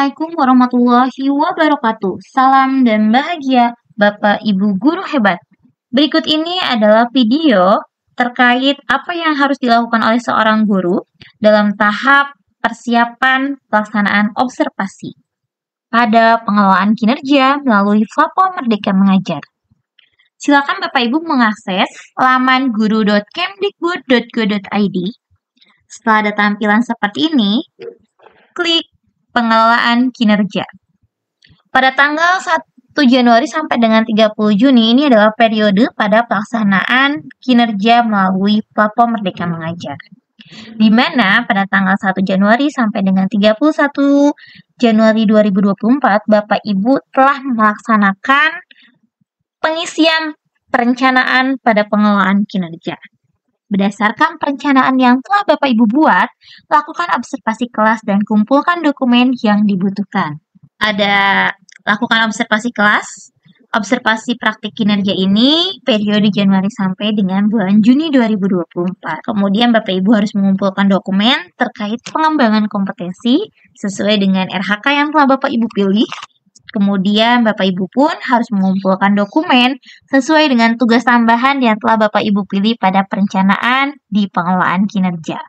Assalamualaikum warahmatullahi wabarakatuh. Salam dan bahagia Bapak Ibu guru hebat. Berikut ini adalah video terkait apa yang harus dilakukan oleh seorang guru dalam tahap persiapan pelaksanaan observasi pada pengelolaan kinerja melalui platform Merdeka Mengajar. Silakan Bapak Ibu mengakses laman guru.kemdikbud.go.id. Setelah ada tampilan seperti ini, klik pengelolaan kinerja. Pada tanggal 1 Januari sampai dengan 30 Juni ini adalah periode pada pelaksanaan kinerja melalui platform Merdeka Mengajar. Di mana pada tanggal 1 Januari sampai dengan 31 Januari 2024, Bapak Ibu telah melaksanakan pengisian perencanaan pada pengelolaan kinerja. Berdasarkan perencanaan yang telah Bapak Ibu buat, lakukan observasi kelas dan kumpulkan dokumen yang dibutuhkan. Ada lakukan observasi kelas, observasi praktik kinerja ini periode Januari sampai dengan bulan Juni 2024. Kemudian Bapak Ibu harus mengumpulkan dokumen terkait pengembangan kompetensi sesuai dengan RHK yang telah Bapak Ibu pilih. Kemudian Bapak Ibu pun harus mengumpulkan dokumen sesuai dengan tugas tambahan yang telah Bapak Ibu pilih pada perencanaan di pengelolaan kinerja.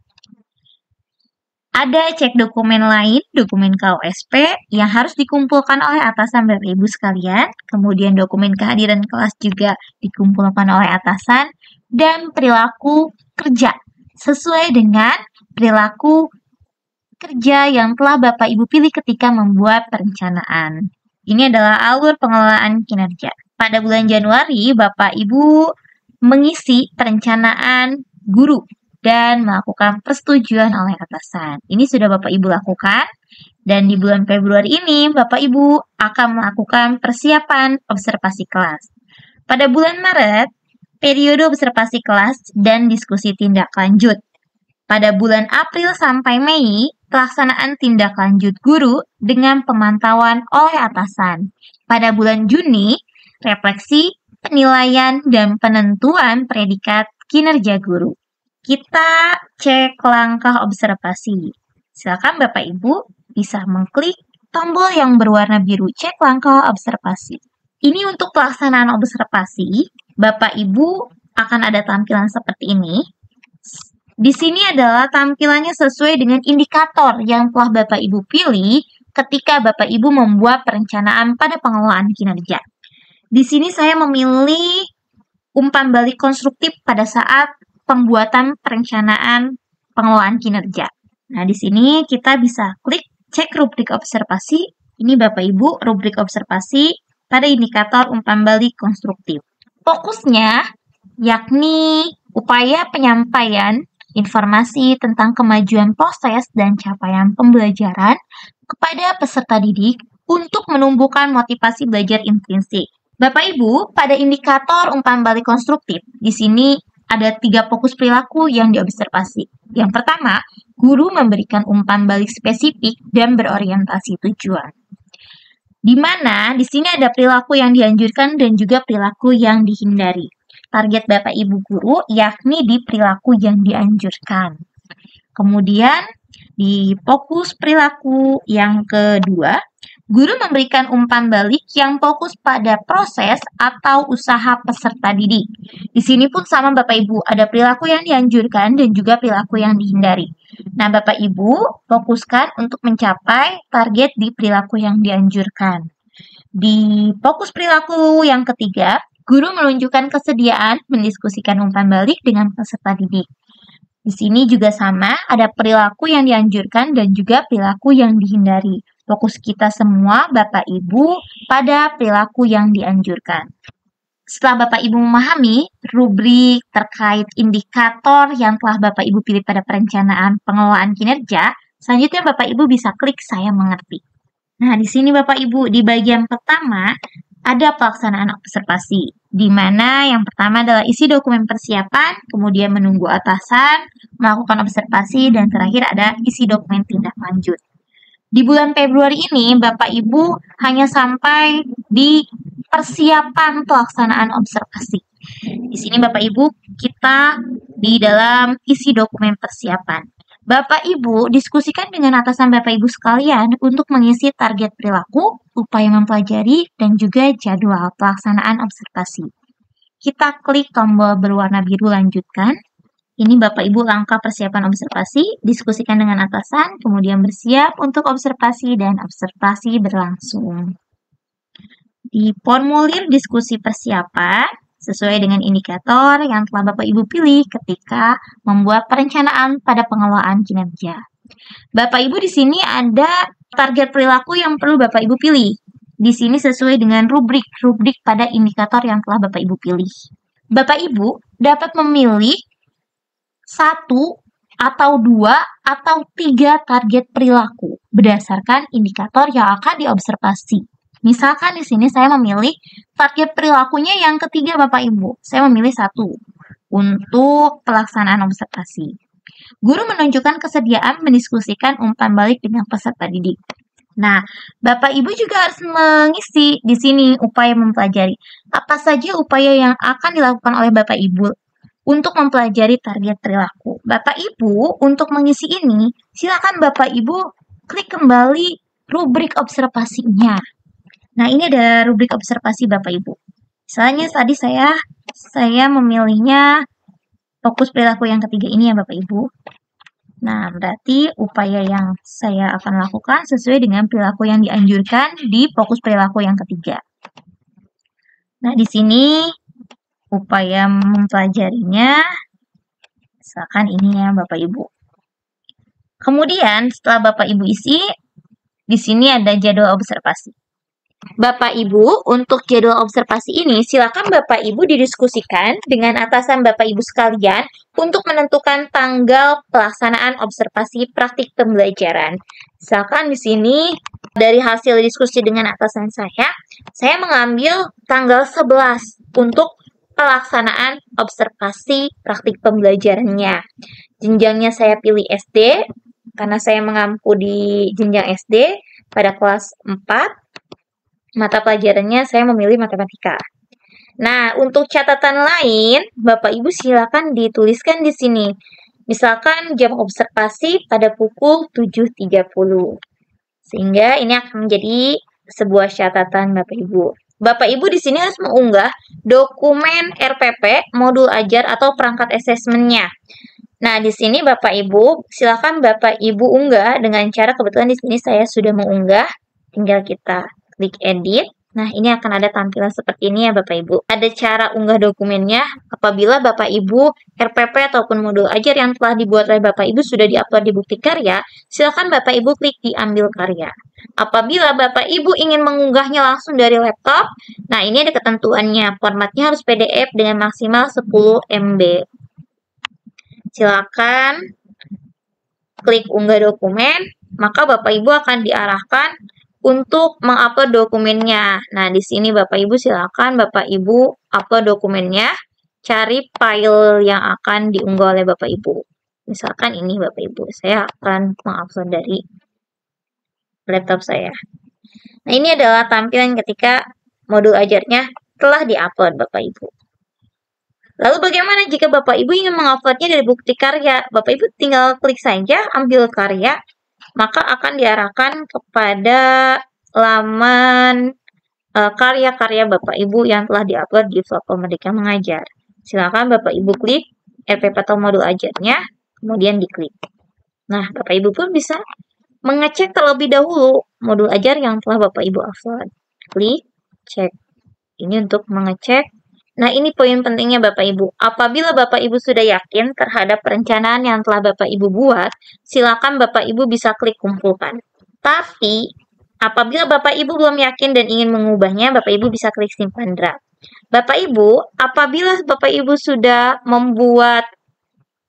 Ada cek dokumen lain, dokumen KOSP yang harus dikumpulkan oleh atasan Bapak Ibu sekalian. Kemudian dokumen kehadiran kelas juga dikumpulkan oleh atasan. Dan perilaku kerja sesuai dengan perilaku kerja yang telah Bapak Ibu pilih ketika membuat perencanaan. Ini adalah alur pengelolaan kinerja. Pada bulan Januari, Bapak Ibu mengisi perencanaan guru dan melakukan persetujuan oleh atasan. Ini sudah Bapak Ibu lakukan. Dan di bulan Februari ini, Bapak Ibu akan melakukan persiapan observasi kelas. Pada bulan Maret, periode observasi kelas dan diskusi tindak lanjut. Pada bulan April sampai Mei, pelaksanaan tindak lanjut guru dengan pemantauan oleh atasan. Pada bulan Juni, refleksi, penilaian, dan penentuan predikat kinerja guru. Kita cek langkah observasi. Silakan Bapak Ibu bisa mengklik tombol yang berwarna biru cek langkah observasi. Ini untuk pelaksanaan observasi, Bapak Ibu akan ada tampilan seperti ini. Di sini adalah tampilannya sesuai dengan indikator yang telah Bapak Ibu pilih ketika Bapak Ibu membuat perencanaan pada pengelolaan kinerja. Di sini saya memilih umpan balik konstruktif pada saat pembuatan perencanaan pengelolaan kinerja. Nah, di sini kita bisa klik cek rubrik observasi. Ini Bapak Ibu rubrik observasi pada indikator umpan balik konstruktif. Fokusnya yakni upaya penyampaian informasi tentang kemajuan proses dan capaian pembelajaran kepada peserta didik untuk menumbuhkan motivasi belajar intrinsik. Bapak Ibu, pada indikator umpan balik konstruktif, di sini ada 3 fokus perilaku yang diobservasi. Yang pertama, guru memberikan umpan balik spesifik dan berorientasi tujuan. Di mana di sini ada perilaku yang dianjurkan dan juga perilaku yang dihindari. Target Bapak Ibu guru yakni di perilaku yang dianjurkan. Kemudian di fokus perilaku yang kedua, guru memberikan umpan balik yang fokus pada proses atau usaha peserta didik. Di sini pun sama Bapak Ibu, ada perilaku yang dianjurkan dan juga perilaku yang dihindari. Nah, Bapak Ibu fokuskan untuk mencapai target di perilaku yang dianjurkan. Di fokus perilaku yang ketiga, guru menunjukkan kesediaan mendiskusikan umpan balik dengan peserta didik. Di sini juga sama, ada perilaku yang dianjurkan dan juga perilaku yang dihindari. Fokus kita semua, Bapak Ibu, pada perilaku yang dianjurkan. Setelah Bapak Ibu memahami rubrik terkait indikator yang telah Bapak Ibu pilih pada perencanaan pengelolaan kinerja, selanjutnya Bapak Ibu bisa klik saya mengerti. Nah, di sini Bapak Ibu, di bagian pertama, ada pelaksanaan observasi, di mana yang pertama adalah isi dokumen persiapan, kemudian menunggu atasan, melakukan observasi, dan terakhir ada isi dokumen tindak lanjut. Di bulan Februari ini, Bapak Ibu hanya sampai di persiapan pelaksanaan observasi. Di sini Bapak Ibu, kita di dalam isi dokumen persiapan. Bapak Ibu diskusikan dengan atasan Bapak Ibu sekalian untuk mengisi target perilaku, upaya mempelajari, dan juga jadwal pelaksanaan observasi. Kita klik tombol berwarna biru lanjutkan. Ini Bapak Ibu langkah persiapan observasi, diskusikan dengan atasan, kemudian bersiap untuk observasi dan observasi berlangsung. Di formulir diskusi persiapan, sesuai dengan indikator yang telah Bapak Ibu pilih ketika membuat perencanaan pada pengelolaan kinerja. Bapak Ibu di sini ada target perilaku yang perlu Bapak Ibu pilih. Di sini sesuai dengan rubrik pada indikator yang telah Bapak Ibu pilih. Bapak Ibu dapat memilih 1 atau 2 atau 3 target perilaku berdasarkan indikator yang akan diobservasi. Misalkan di sini saya memilih target perilakunya yang ketiga Bapak Ibu. Saya memilih 1 untuk pelaksanaan observasi. Guru menunjukkan kesediaan mendiskusikan umpan balik dengan peserta didik. Nah, Bapak Ibu juga harus mengisi di sini upaya mempelajari. Apa saja upaya yang akan dilakukan oleh Bapak Ibu untuk mempelajari target perilaku. Bapak Ibu, untuk mengisi ini, silakan Bapak Ibu klik kembali rubrik observasinya. Nah, ini ada rubrik observasi Bapak Ibu. Misalnya tadi saya memilihnya fokus perilaku yang ketiga ini ya Bapak Ibu. Nah, berarti upaya yang saya akan lakukan sesuai dengan perilaku yang dianjurkan di fokus perilaku yang ketiga. Nah, di sini upaya mempelajarinya, misalkan ini ya Bapak Ibu. Kemudian setelah Bapak Ibu isi, di sini ada jadwal observasi. Bapak Ibu, untuk jadwal observasi ini, silakan Bapak Ibu didiskusikan dengan atasan Bapak Ibu sekalian untuk menentukan tanggal pelaksanaan observasi praktik pembelajaran. Misalkan di sini, dari hasil diskusi dengan atasan saya mengambil tanggal 11 untuk pelaksanaan observasi praktik pembelajarannya. Jenjangnya saya pilih SD, karena saya mengampu di jenjang SD pada kelas 4. Mata pelajarannya saya memilih matematika. Nah, untuk catatan lain, Bapak Ibu silakan dituliskan di sini. Misalkan jam observasi pada pukul 7.30. Sehingga ini akan menjadi sebuah catatan Bapak Ibu. Bapak Ibu di sini harus mengunggah dokumen RPP, modul ajar atau perangkat asesmennya. Nah, di sini Bapak Ibu, silakan Bapak Ibu unggah dengan cara, kebetulan di sini saya sudah mengunggah, tinggal kita klik edit. Nah, ini akan ada tampilan seperti ini ya Bapak Ibu. Ada cara unggah dokumennya. Apabila Bapak Ibu RPP ataupun modul ajar yang telah dibuat oleh Bapak Ibu sudah diupload di Bukti Karya, silakan Bapak Ibu klik di ambil karya. Apabila Bapak Ibu ingin mengunggahnya langsung dari laptop, nah ini ada ketentuannya. Formatnya harus PDF dengan maksimal 10 MB. Silakan klik unggah dokumen, maka Bapak Ibu akan diarahkan untuk mengupload dokumennya. Nah, di sini Bapak Ibu silakan Bapak Ibu upload dokumennya, cari file yang akan diunggah oleh Bapak Ibu. Misalkan ini Bapak Ibu, saya akan mengupload dari laptop saya. Nah, ini adalah tampilan ketika modul ajarnya telah diupload Bapak Ibu. Lalu bagaimana jika Bapak Ibu ingin menguploadnya dari Bukti Karya? Bapak Ibu tinggal klik saja ambil karya, maka akan diarahkan kepada laman karya-karya Bapak Ibu yang telah diupload di platform Merdeka Mengajar. Silakan Bapak Ibu klik RPP atau modul ajarnya, kemudian diklik. Nah, Bapak Ibu pun bisa mengecek terlebih dahulu modul ajar yang telah Bapak Ibu upload. Klik, cek. Ini untuk mengecek. Nah, ini poin pentingnya Bapak Ibu. Apabila Bapak Ibu sudah yakin terhadap perencanaan yang telah Bapak Ibu buat, silakan Bapak Ibu bisa klik kumpulkan. Tapi, apabila Bapak Ibu belum yakin dan ingin mengubahnya, Bapak Ibu bisa klik simpan draft. Bapak Ibu, apabila Bapak Ibu sudah membuat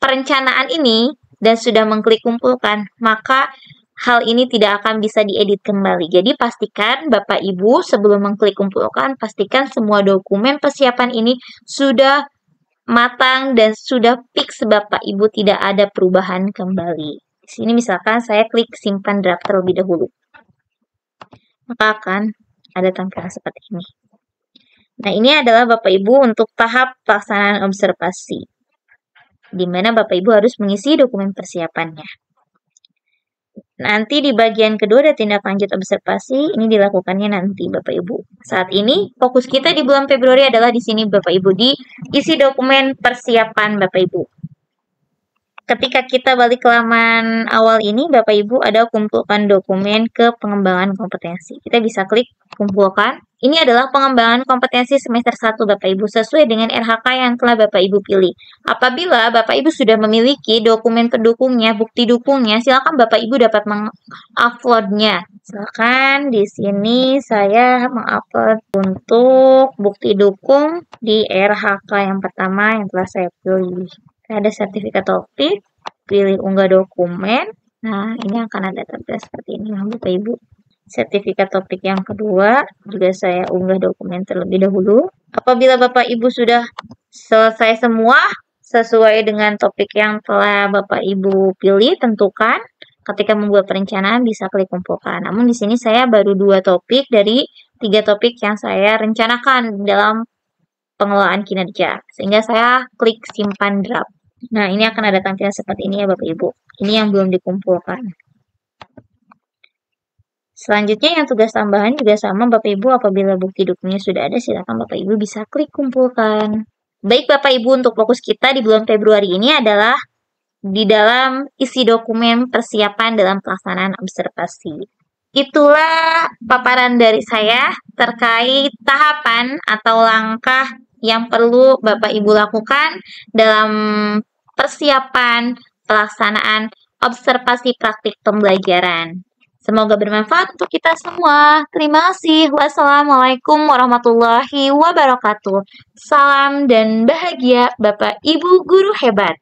perencanaan ini dan sudah mengklik kumpulkan, maka hal ini tidak akan bisa diedit kembali. Jadi pastikan Bapak Ibu sebelum mengklik kumpulkan, pastikan semua dokumen persiapan ini sudah matang dan sudah fix Bapak Ibu, tidak ada perubahan kembali. Di sini misalkan saya klik simpan draft terlebih dahulu. Maka akan ada tampilan seperti ini. Nah, ini adalah Bapak Ibu untuk tahap pelaksanaan observasi, di mana Bapak Ibu harus mengisi dokumen persiapannya. Nanti di bagian kedua ada tindak lanjut observasi, ini dilakukannya nanti Bapak Ibu. Saat ini fokus kita di bulan Februari adalah di sini Bapak Ibu, di isi dokumen persiapan Bapak Ibu. Ketika kita balik ke halaman awal ini, Bapak Ibu ada kumpulkan dokumen ke pengembangan kompetensi. Kita bisa klik kumpulkan. Ini adalah pengembangan kompetensi semester 1 Bapak Ibu sesuai dengan RHK yang telah Bapak Ibu pilih. Apabila Bapak Ibu sudah memiliki dokumen pendukungnya, bukti dukungnya, silakan Bapak Ibu dapat menguploadnya. Silakan di sini saya mengupload untuk bukti dukung di RHK yang pertama yang telah saya pilih. Ada sertifikat topik, pilih unggah dokumen. Nah, ini akan ada tampil seperti ini Bapak Ibu. Sertifikat topik yang kedua, juga saya unggah dokumen terlebih dahulu. Apabila Bapak Ibu sudah selesai semua, sesuai dengan topik yang telah Bapak Ibu pilih, tentukan. Ketika membuat perencanaan, bisa klik kumpulkan. Namun di sini saya baru 2 topik dari 3 topik yang saya rencanakan dalam pengelolaan kinerja. Sehingga saya klik simpan draft. Nah, ini akan ada tampilan seperti ini ya Bapak Ibu. Ini yang belum dikumpulkan. Selanjutnya yang tugas tambahan juga sama Bapak Ibu, apabila bukti dukungnya sudah ada, silakan Bapak Ibu bisa klik kumpulkan. Baik Bapak Ibu, untuk fokus kita di bulan Februari ini adalah di dalam isi dokumen persiapan dalam pelaksanaan observasi. Itulah paparan dari saya terkait tahapan atau langkah yang perlu Bapak Ibu lakukan dalam persiapan pelaksanaan observasi praktik pembelajaran. Semoga bermanfaat untuk kita semua. Terima kasih. Wassalamualaikum warahmatullahi wabarakatuh. Salam dan bahagia Bapak Ibu guru hebat.